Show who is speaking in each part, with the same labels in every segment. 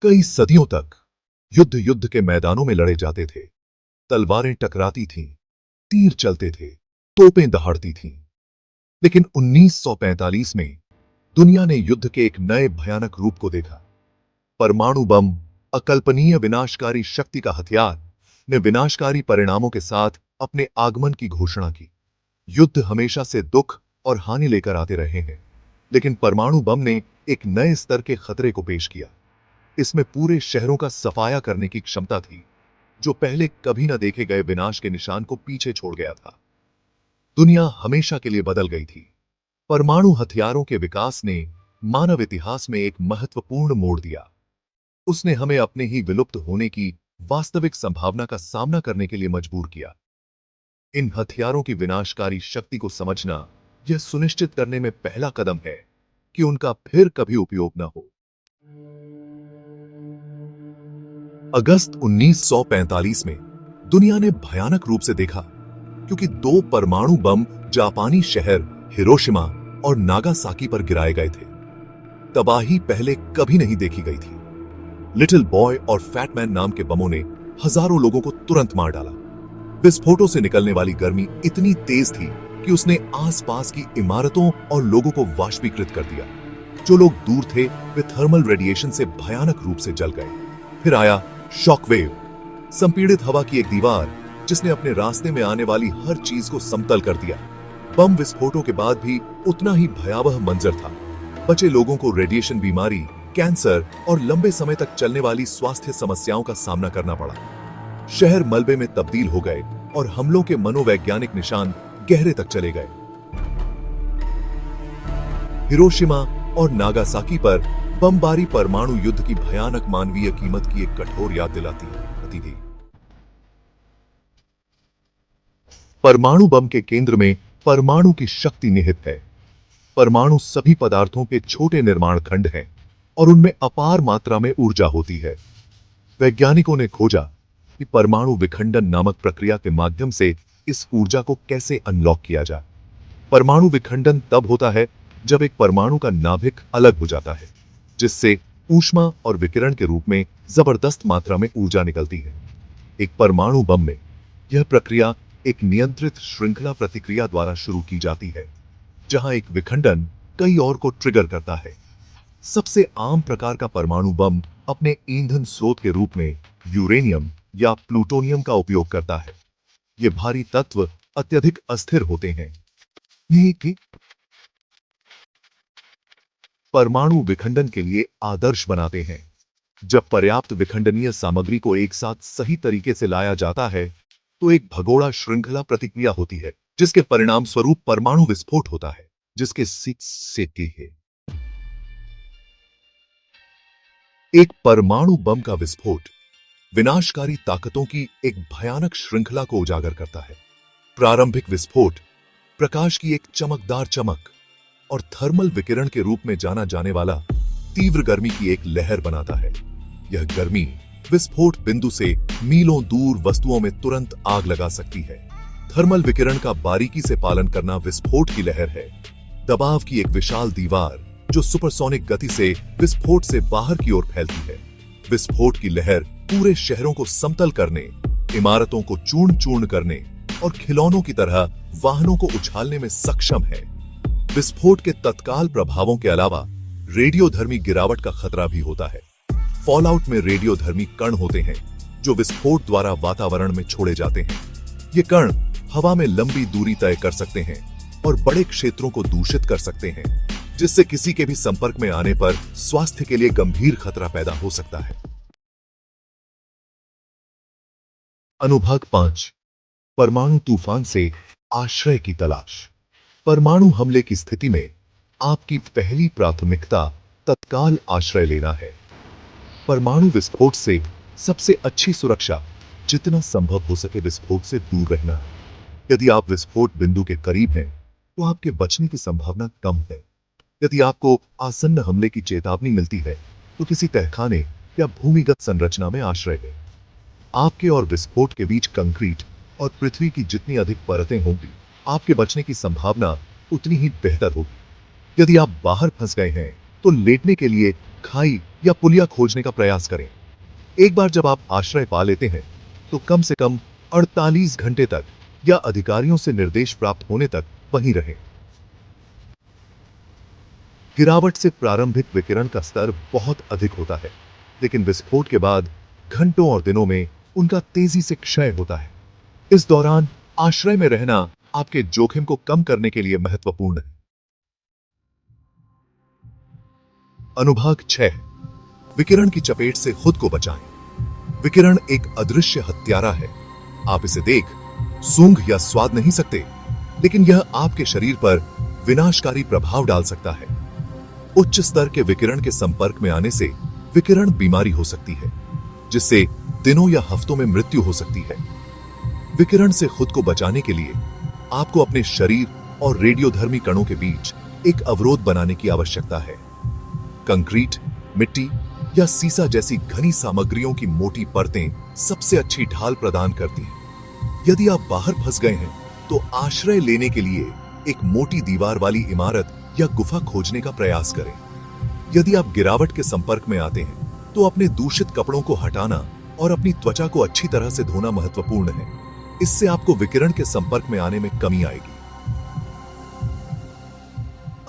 Speaker 1: कई सदियों तक युद्ध युद्ध के मैदानों में लड़े जाते थे। तलवारें टकराती थीं, तीर चलते थे, तोपें दहाड़ती थीं। लेकिन 1945 में दुनिया ने युद्ध के एक नए भयानक रूप को देखा। परमाणु बम, अकल्पनीय विनाशकारी शक्ति का हथियार, ने विनाशकारी परिणामों के साथ अपने आगमन की घोषणा की। युद्ध हमेशा से दुख और हानि लेकर आते रहे हैं, लेकिन परमाणु बम ने एक नए स्तर के खतरे को पेश किया। इसमें पूरे शहरों का सफाया करने की क्षमता थी, जो पहले कभी न देखे गए विनाश के निशान को पीछे छोड़ गया था। दुनिया हमेशा के लिए बदल गई थी। परमाणु हथियारों के विकास ने मानव इतिहास में एक महत्वपूर्ण मोड़ दिया। उसने हमें अपने ही विलुप्त होने की वास्तविक संभावना का सामना करने के लिए मजबूर किया। इन हथियारों की विनाशकारी शक्ति को समझना यह सुनिश्चित करने में पहला कदम है कि उनका फिर कभी उपयोग न हो। अगस्त 1945 में दुनिया ने भयानक रूप से देखा, क्योंकि दो परमाणु बम जापानी शहर हिरोशिमा और नागासाकी पर गिराए गए थे। तबाही पहले कभी नहीं देखी गई थी। लिटिल बॉय और फैटमैन नाम के बमों ने हजारों लोगों को तुरंत मार डाला। विस्फोटों से निकलने वाली गर्मी इतनी तेज थी कि उसने आसपास की इमारतों और लोगों को वाष्पीकृत कर दिया। जो लोग दूर थे वे थर्मल रेडिएशन से भयानक रूप से जल गए। फिर आया शॉकवेव, संपीड़ित हवा की एक दीवार जिसने अपने रास्ते में आने वाली हर चीज को समतल कर दिया। बम विस्फोटों के बाद भी उतना ही भयावह मंजर था। बचे लोगों को रेडिएशन बीमारी, कैंसर और लंबे समय तक चलने वाली स्वास्थ्य समस्याओं का सामना करना पड़ा। शहर मलबे में तब्दील हो गए और हमलों के मनोवैज्ञानिक निशान गहरे तक चले गए। हिरोशिमा और नागासाकी पर बमबारी परमाणु युद्ध की भयानक मानवीय कीमत की एक कठोर याद दिलाती थी। परमाणु बम के केंद्र में परमाणु की शक्ति निहित है। परमाणु सभी पदार्थों के छोटे निर्माण खंड हैं और उनमें अपार मात्रा में ऊर्जा होती है। वैज्ञानिकों ने खोजा कि परमाणु विखंडन नामक प्रक्रिया के माध्यम से इस ऊर्जा को कैसे अनलॉक किया जाए। परमाणु विखंडन तब होता है जब एक परमाणु का नाभिक अलग हो जाता है, जिससे ऊष्मा और विकिरण के रूप में जबरदस्त मात्रा में ऊर्जा निकलती है। एक परमाणु बम में यह प्रक्रिया एक नियंत्रित श्रृंखला प्रतिक्रिया द्वारा शुरू की जाती है, जहां एक विखंडन कई और को ट्रिगर करता है। सबसे आम प्रकार का परमाणु बम अपने ईंधन स्रोत के रूप में यूरेनियम या प्लूटोनियम का उपयोग करता है। ये भारी तत्व अत्यधिक अस्थिर होते हैं। ये परमाणु विखंडन के लिए आदर्श बनाते हैं। जब पर्याप्त विखंडनीय सामग्री को एक साथ सही तरीके से लाया जाता है, तो एक भगोड़ा श्रृंखला प्रतिक्रिया होती है, जिसके परिणाम स्वरूप परमाणु विस्फोट होता है, जिसके से है। एक परमाणु बम का विस्फोट विनाशकारी ताकतों की एक भयानक श्रृंखला को उजागर करता है। प्रारंभिक विस्फोट प्रकाश की एक चमकदार चमक और थर्मल विकिरण के रूप में जाना जाने वाला तीव्र गर्मी की एक लहर बनाता है। यह गर्मी विस्फोट बिंदु से मीलों दूर वस्तुओं में तुरंत आग लगा सकती है। थर्मल विकिरण का बारीकी से पालन करना विस्फोट की लहर है। दबाव की एक विशाल दीवार जो सुपरसोनिक गति से विस्फोट से बाहर की ओर फैलती है। विस्फोट की लहर पूरे शहरों को समतल करने, इमारतों को चूर्ण चूर्ण करने और खिलौनों की तरह वाहनों को उछालने में सक्षम है। विस्फोट के तत्काल प्रभावों के अलावा रेडियोधर्मी गिरावट का खतरा भी होता है। फॉलआउट में रेडियोधर्मी कण होते हैं जो विस्फोट द्वारा वातावरण में छोड़े जाते हैं। ये कण हवा में लंबी दूरी तय कर सकते हैं और बड़े क्षेत्रों को दूषित कर सकते हैं, जिससे किसी के भी संपर्क में आने पर स्वास्थ्य के लिए गंभीर खतरा पैदा हो सकता है। अनुभाग 5, परमाणु तूफान से आश्रय की तलाश। परमाणु हमले की स्थिति में आपकी पहली प्राथमिकता तत्काल आश्रय लेना है। परमाणु विस्फोट से सबसे अच्छी सुरक्षा जितना संभव हो सके विस्फोट से दूर रहना है। यदि आप विस्फोट बिंदु के करीब हैं, तो आपके बचने की संभावना कम है। यदि आपको आसन्न हमले की चेतावनी मिलती है, तो किसी तहखाने या भूमिगत संरचना में आश्रय लें। आपके और विस्फोट के बीच कंक्रीट और पृथ्वी की जितनी अधिक परतें होंगी, आपके बचने की संभावना उतनी ही बेहतर होगी। यदि आप बाहर फंस गए हैं, तो लेटने के लिए खाई या पुलिया खोजने का प्रयास करें। एक बार जब आप आश्रय पा लेते हैं तो कम से कम 48 घंटे तक या अधिकारियों से निर्देश प्राप्त होने तक वहीं रहें। गिरावट से प्रारंभिक विकिरण का स्तर बहुत अधिक होता है, लेकिन विस्फोट के बाद घंटों और दिनों में उनका तेजी से क्षय होता है। इस दौरान आश्रय में रहना आपके जोखिम को कम करने के लिए महत्वपूर्ण है। अनुभाग 6, विकिरण की चपेट से खुद को बचाएं। विकिरण एक अदृश्य हत्यारा है। आप इसे देख, सूंघ या स्वाद नहीं सकते, लेकिन यह आपके शरीर पर विनाशकारी प्रभाव डाल सकता है। उच्च स्तर के विकिरण के संपर्क में आने से विकिरण बीमारी हो सकती है, जिससे दिनों या हफ्तों में मृत्यु हो सकती है। विकिरण से खुद को बचाने के लिए आपको अपने शरीर और रेडियोधर्मी कणों के बीच एक अवरोध बनाने की आवश्यकता है। कंक्रीट, मिट्टी या सीसा जैसी घनी सामग्रियों की मोटी परतें सबसे अच्छी ढाल प्रदान करती हैं। यदि आप बाहर फंस गए हैं तो आश्रय लेने के लिए एक मोटी दीवार वाली इमारत या गुफा खोजने का प्रयास करें। यदि आप गिरावट के संपर्क में आते हैं तो अपने दूषित कपड़ों को हटाना और अपनी त्वचा को अच्छी तरह से धोना महत्वपूर्ण है। इससे आपको विकिरण के संपर्क में आने में कमी आएगी।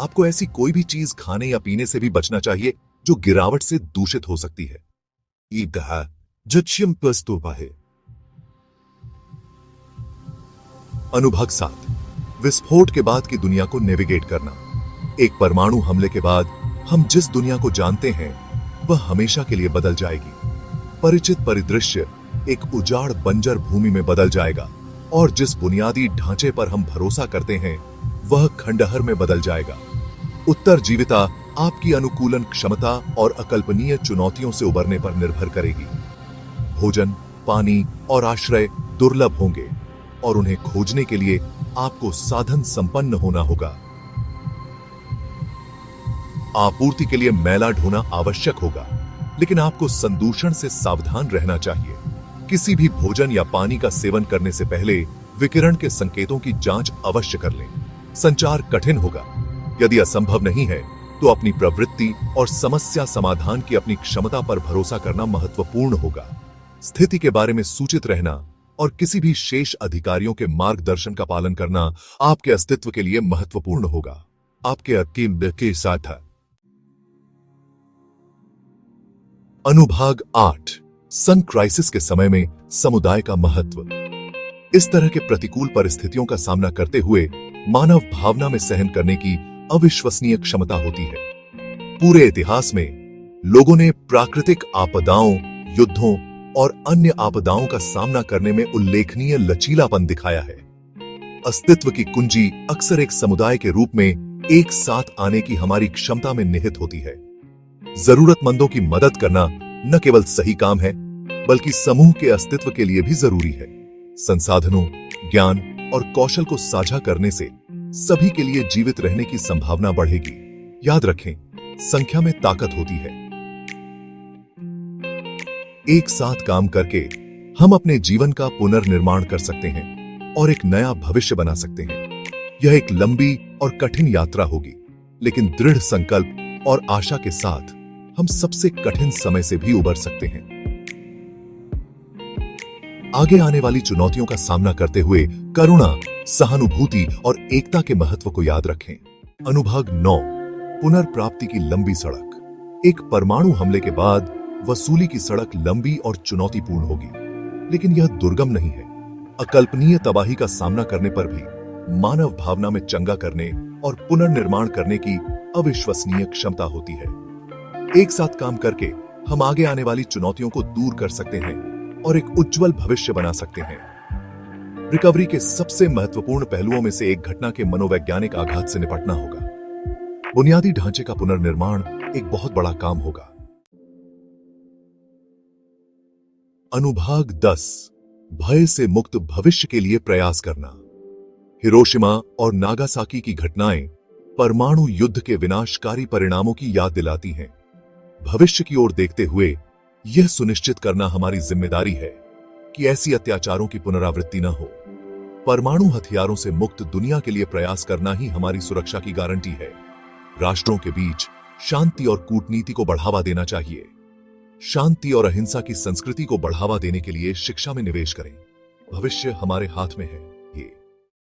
Speaker 1: आपको ऐसी कोई भी चीज खाने या पीने से भी बचना चाहिए जो गिरावट से दूषित हो सकती है। अनुभाग 7, विस्फोट के बाद की दुनिया को नेविगेट करना। एक परमाणु हमले के बाद हम जिस दुनिया को जानते हैं वह हमेशा के लिए बदल जाएगी। परिचित परिदृश्य एक उजाड़ बंजर भूमि में बदल जाएगा और जिस बुनियादी ढांचे पर हम भरोसा करते हैं वह खंडहर में बदल जाएगा। उत्तरजीविता आपकी अनुकूलन क्षमता और अकल्पनीय चुनौतियों से उबरने पर निर्भर करेगी। भोजन, पानी और आश्रय दुर्लभ होंगे और उन्हें खोजने के लिए आपको साधन संपन्न होना होगा। आपूर्ति के लिए मैला ढोना आवश्यक होगा, लेकिन आपको संदूषण से सावधान रहना चाहिए। किसी भी भोजन या पानी का सेवन करने से पहले विकिरण के संकेतों की जांच अवश्य कर लें। संचार कठिन होगा। यदि असंभव नहीं है तो अपनी प्रवृत्ति और समस्या समाधान की अपनी क्षमता पर भरोसा करना महत्वपूर्ण होगा। स्थिति के बारे में सूचित रहना और किसी भी शेष अधिकारियों के मार्गदर्शन का पालन करना आपके अस्तित्व के लिए महत्वपूर्ण होगा। आपके अकीम के साथ है। अनुभाग 8, सन क्राइसिस के समय में समुदाय का महत्व। इस तरह के प्रतिकूल परिस्थितियों का सामना करते हुए मानव भावना में सहन करने की अविश्वसनीय क्षमता होती है। पूरे इतिहास में लोगों ने प्राकृतिक आपदाओं, युद्धों और अन्य आपदाओं का सामना करने में उल्लेखनीय लचीलापन दिखाया है। अस्तित्व की कुंजी अक्सर एक समुदाय के रूप में एक साथ आने की हमारी क्षमता में निहित होती है। जरूरतमंदों की मदद करना न केवल सही काम है, बल्कि समूह के अस्तित्व के लिए भी जरूरी है। संसाधनों, ज्ञान और कौशल को साझा करने से सभी के लिए जीवित रहने की संभावना बढ़ेगी। याद रखें, संख्या में ताकत होती है। एक साथ काम करके हम अपने जीवन का पुनर्निर्माण कर सकते हैं और एक नया भविष्य बना सकते हैं। यह एक लंबी और कठिन यात्रा होगी, लेकिन दृढ़ संकल्प और आशा के साथ हम सबसे कठिन समय से भी उबर सकते हैं। आगे आने वाली चुनौतियों का सामना करते हुए करुणा, सहानुभूति और एकता के महत्व को याद रखें। अनुभाग 9, पुनर्प्राप्ति की लंबी सड़क। एक परमाणु हमले के बाद वसूली की सड़क लंबी और चुनौतीपूर्ण होगी, लेकिन यह दुर्गम नहीं है। अकल्पनीय तबाही का सामना करने पर भी मानव भावना में चंगा करने और पुनर्निर्माण करने की अविश्वसनीय क्षमता होती है। एक साथ काम करके हम आगे आने वाली चुनौतियों को दूर कर सकते हैं और एक उज्जवल भविष्य बना सकते हैं। रिकवरी के सबसे महत्वपूर्ण पहलुओं में से एक घटना के मनोवैज्ञानिक आघात से निपटना होगा। बुनियादी ढांचे का पुनर्निर्माण एक बहुत बड़ा काम होगा। अनुभाग 10, भय से मुक्त भविष्य के लिए प्रयास करना। हिरोशिमा और नागासाकी की घटनाएं परमाणु युद्ध के विनाशकारी परिणामों की याद दिलाती हैं। भविष्य की ओर देखते हुए यह सुनिश्चित करना हमारी जिम्मेदारी है कि ऐसी अत्याचारों की पुनरावृत्ति न हो। परमाणु हथियारों से मुक्त दुनिया के लिए प्रयास करना ही हमारी सुरक्षा की गारंटी है। राष्ट्रों के बीच शांति और कूटनीति को बढ़ावा देना चाहिए। शांति और अहिंसा की संस्कृति को बढ़ावा देने के लिए शिक्षा में निवेश करें। भविष्य हमारे हाथ में है।